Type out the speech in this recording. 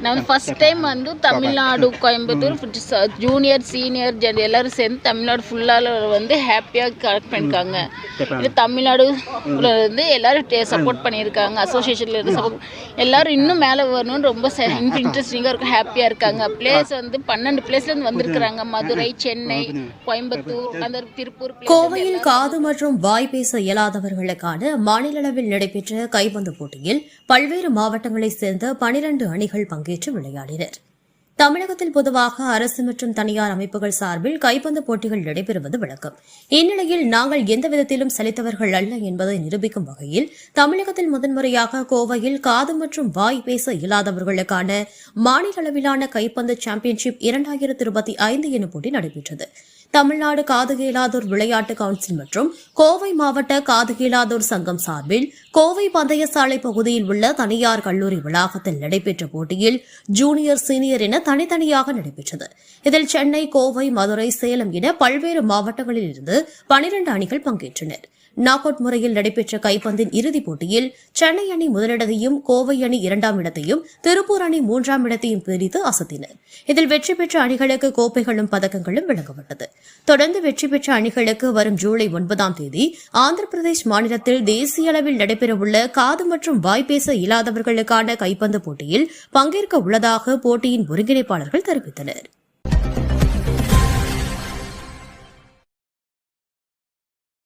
நான் first time வந்து Tamil Nadu Coimbatore junior senior எல்லாரும் சேர்ந்து தமிழ்நாடு ஃபுல்லாக வந்து ஹாப்பியாக கலெக்ட் பண்ணியிருக்காங்க. இது தமிழ்நாடு வந்து எல்லாரும் சப்போர்ட் பண்ணியிருக்காங்க. அசோசியேஷனில் இருந்து சப்போர்ட் எல்லாரும் இன்னும் மேலே வரணும்னு ரொம்ப இன்ட்ரெஸ்டிங்காக இருக்கும், ஹாப்பியாக இருக்காங்க. பிளேஸ் வந்து 12 பிளேஸ்லேருந்து வந்திருக்கிறாங்க. மதுரை, சென்னை, கோயம்புத்தூர், அந்த திருப்பூர். கோவையில் காது மற்றும் வாய் பேச இயலாதவர்களுக்கான மாநில அளவில் நடைபெற்ற கைப்பந்து போட்டியில் பல்வேறு மாவட்டங்களைச் சேர்ந்த 12 அணிகள் பங்கேற்று விளையாடினர். தமிழகத்தில் பொதுவாக அரசு மற்றும் தனியார் அமைப்புகள் சார்பில் கைப்பந்து போட்டிகள் நடைபெறுவது வழக்கம். இந்நிலையில் நாங்கள் எந்த விதத்திலும் சலித்தவர்கள் அல்ல என்பதை நிரூபிக்கும் வகையில் தமிழகத்தில் முதன்முறையாக கோவையில் காது மற்றும் வாய் பேச இயலாதவர்களுக்கான மாநில அளவிலான கைப்பந்து சாம்பியன்ஷிப் 2025 எனும் போட்டி நடைபெற்றது. தமிழ்நாடு காது கேளாதோர் விளையாட்டு கவுன்சில் மற்றும் கோவை மாவட்ட காது கேளாதோர் சங்கம் சார்பில் கோவை பந்தயசாலை பகுதியில் உள்ள தனியார் கல்லூரி வளாகத்தில் நடைபெற்ற போட்டியில் ஜூனியர், சீனியர் என தனித்தனியாக நடைபெற்றது. இதில் சென்னை, கோவை, மதுரை, சேலம் என பல்வேறு மாவட்டங்களில் இருந்து 12 அணிகள் பங்கேற்றனர். நாக் அவுட் முறையில் நடைபெற்ற கைப்பந்தின் இறுதிப் போட்டியில் சென்னை அணி முதலிடத்தையும், கோவை அணி 2ஆம் இடத்தையும், திருப்பூர் அணி 3ஆம் இடத்தையும் பிரித்து அசத்தினர். இதில் வெற்றி பெற்ற அணிகளுக்கு கோப்பைகளும் பதக்கங்களும் வழங்கப்பட்டது. தொடர்ந்து வெற்றி பெற்ற அணிகளுக்கு வரும் ஜூலை 9ஆம் தேதி ஆந்திர பிரதேஷ் மாநிலத்தில் தேசிய அளவில் நடைபெறவுள்ள காது மற்றும் வாய்ப்பேச இயலாதவர்களுக்கான கைப்பந்து போட்டியில் பங்கேற்க உள்ளதாக போட்டியின் ஒருங்கிணைப்பாளர்கள் தெரிவித்தனர்.